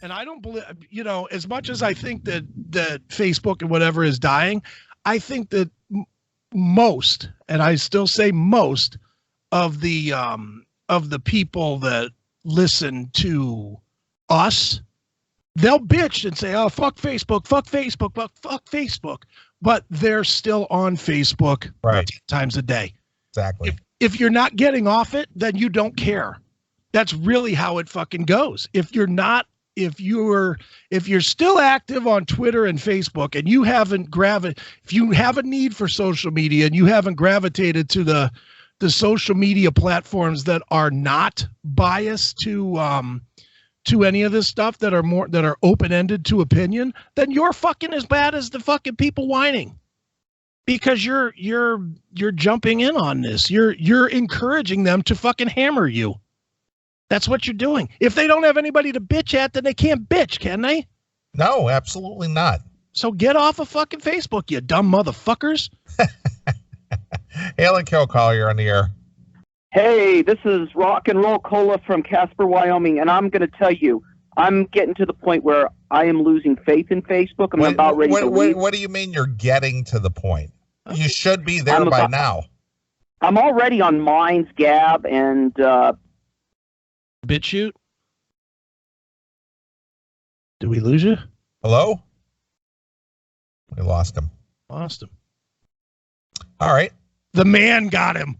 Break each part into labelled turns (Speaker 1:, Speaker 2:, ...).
Speaker 1: And I don't believe, as much as I think that Facebook and whatever is dying, I think that most, and I still say most of the people that listen to us, they'll bitch and say, oh, fuck Facebook, fuck Facebook, but they're still on Facebook 10 times a day.
Speaker 2: Exactly.
Speaker 1: If you're not getting off it, then you don't care. That's really how it fucking goes. If you're still active on Twitter and Facebook and you haven't if you have a need for social media and you haven't gravitated to the social media platforms that are not biased to any of this stuff, that are open-ended to opinion, then you're fucking as bad as the fucking people whining. Because you're jumping in on this. You're encouraging them to fucking hammer you. That's what you're doing. If they don't have anybody to bitch at, then they can't bitch, can they?
Speaker 2: No, absolutely not.
Speaker 1: So get off of fucking Facebook, you dumb motherfuckers.
Speaker 2: Hail and Kill Call, you're on the air.
Speaker 3: Hey, this is Rock and Roll Cola from Casper, Wyoming, and I'm going to tell you, I'm getting to the point where I am losing faith in Facebook. I'm about ready to leave.
Speaker 2: What do you mean you're getting to the point? You should be there by now.
Speaker 3: I'm already on Minds, Gab, and
Speaker 1: BitChute. Did we lose you?
Speaker 2: Hello? We lost him.
Speaker 1: Lost him.
Speaker 2: All right.
Speaker 1: The man got him.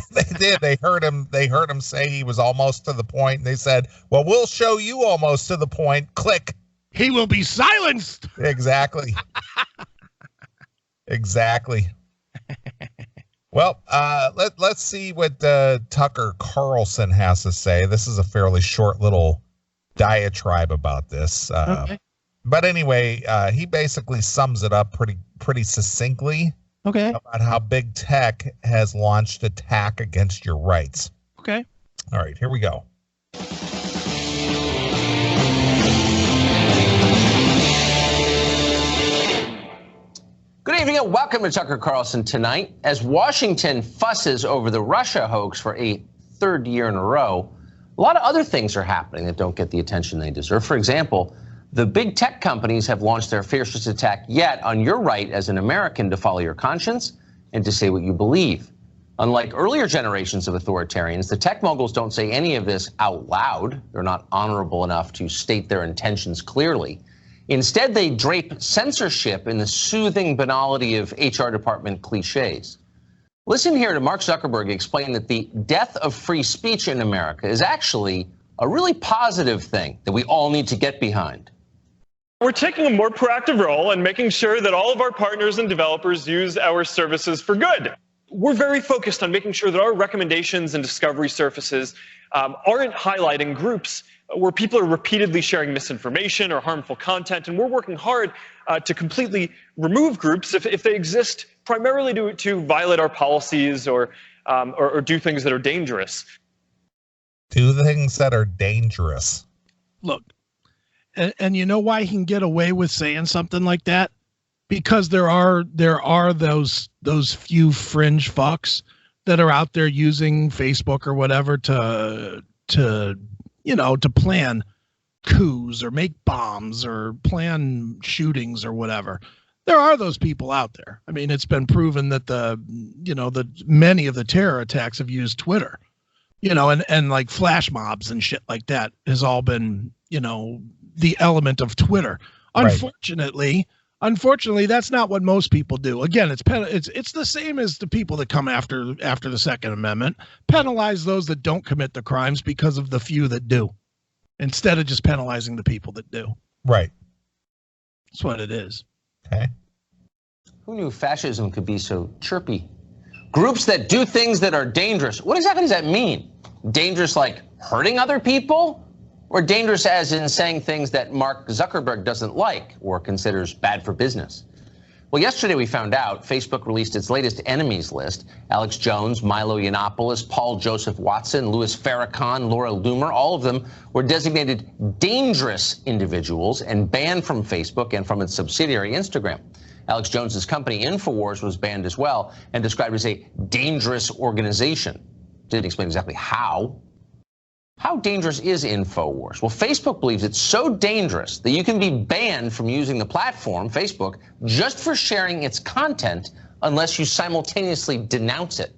Speaker 2: They did. They heard him say he was almost to the point. And they said, well, we'll show you almost to the point. Click.
Speaker 1: He will be silenced.
Speaker 2: Exactly. Exactly. Well, let's see what Tucker Carlson has to say. This is a fairly short little diatribe about this.
Speaker 1: Okay.
Speaker 2: But anyway, he basically sums it up pretty succinctly.
Speaker 1: Okay.
Speaker 2: About how big tech has launched attack against your rights.
Speaker 1: Okay.
Speaker 2: All right, here we go.
Speaker 4: Good evening and welcome to Tucker Carlson Tonight. As Washington fusses over the Russia hoax for a third year in a row, a lot of other things are happening that don't get the attention they deserve. For example, the big tech companies have launched their fiercest attack yet on your right as an American to follow your conscience and to say what you believe. Unlike earlier generations of authoritarians, the tech moguls don't say any of this out loud. They're not honorable enough to state their intentions clearly. Instead, they drape censorship in the soothing banality of HR department cliches. Listen here to Mark Zuckerberg explain that the death of free speech in America is actually a really positive thing that we all need to get behind.
Speaker 5: We're taking a more proactive role and making sure that all of our partners and developers use our services for good. We're very focused on making sure that our recommendations and discovery surfaces aren't highlighting groups where people are repeatedly sharing misinformation or harmful content, and we're working hard to completely remove groups if they exist primarily to violate our policies or do things that are dangerous.
Speaker 2: Do things that are dangerous.
Speaker 1: Look, and you know why he can get away with saying something like that? Because there are those few fringe fucks that are out there using Facebook or whatever to plan coups or make bombs or plan shootings or whatever. There are those people out there. I mean, it's been proven that many of the terror attacks have used Twitter, and like flash mobs and shit like that has all been, the element of Twitter.
Speaker 2: Right.
Speaker 1: Unfortunately, that's not what most people do. Again, it's the same as the people that come after the Second Amendment. Penalize those that don't commit the crimes because of the few that do, instead of just penalizing the people that do.
Speaker 2: Right.
Speaker 1: That's what it is.
Speaker 2: Okay.
Speaker 4: Who knew fascism could be so chirpy? Groups that do things that are dangerous. What exactly does that mean? Dangerous like hurting other people? Or dangerous as in saying things that Mark Zuckerberg doesn't like or considers bad for business? Well, yesterday we found out Facebook released its latest enemies list. Alex Jones, Milo Yiannopoulos, Paul Joseph Watson, Louis Farrakhan, Laura Loomer, all of them were designated dangerous individuals and banned from Facebook and from its subsidiary Instagram. Alex Jones's company InfoWars was banned as well and described as a dangerous organization. Didn't explain exactly how. How dangerous is InfoWars? Well, Facebook believes it's so dangerous that you can be banned from using the platform, Facebook, just for sharing its content unless you simultaneously denounce it.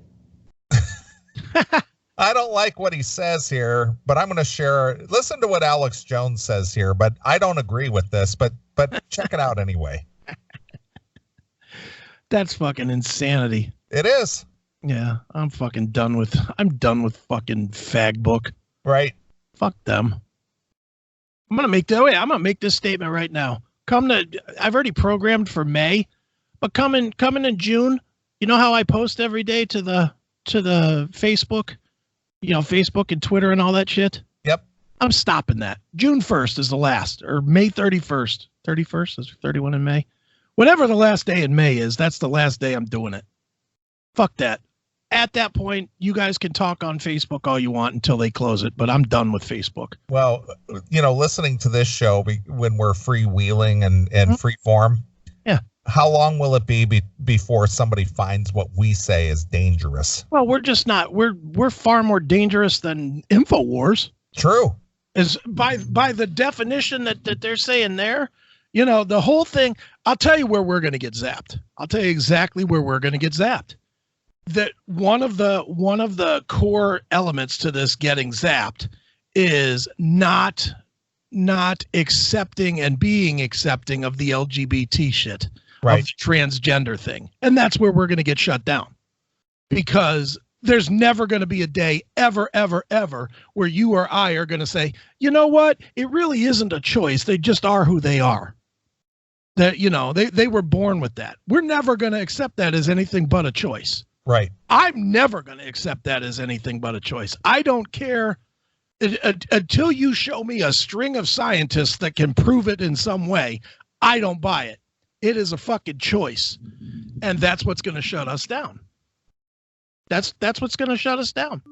Speaker 2: I don't like what he says here, but I'm going to share. Listen to what Alex Jones says here, but I don't agree with this, but check it out anyway.
Speaker 1: That's fucking insanity.
Speaker 2: It is.
Speaker 1: Yeah, I'm done with fucking Fagbook.
Speaker 2: Right.
Speaker 1: Fuck them. I'm going to make this statement right now. I've already programmed for May, but coming in June, you know how I post every day to the Facebook, Facebook and Twitter and all that shit?
Speaker 2: Yep.
Speaker 1: I'm stopping that. June 1st is the last, or May 31st. 31st is 31 in May. Whatever the last day in May is, that's the last day I'm doing it. Fuck that. At that point, you guys can talk on Facebook all you want until they close it, but I'm done with Facebook.
Speaker 2: Well, listening to this show when we're freewheeling and free form.
Speaker 1: Yeah.
Speaker 2: How long will it be before somebody finds what we say is dangerous?
Speaker 1: Well, we're just not. We're far more dangerous than InfoWars.
Speaker 2: True.
Speaker 1: Is by the definition that they're saying there. The whole thing. I'll tell you where we're going to get zapped. I'll tell you exactly where we're going to get zapped. That one of the core elements to this getting zapped is not accepting and being accepting of the LGBT shit,
Speaker 2: right?
Speaker 1: Of the transgender thing, and that's where we're going to get shut down, because there's never going to be a day ever where you or I are going to say, you know what, it really isn't a choice. They just are who they are. That they were born with that. We're never going to accept that as anything but a choice.
Speaker 2: Right.
Speaker 1: I'm never going to accept that as anything but a choice. I don't care until you show me a string of scientists that can prove it in some way. I don't buy it. It is a fucking choice. And that's what's going to shut us down. That's what's going to shut us down.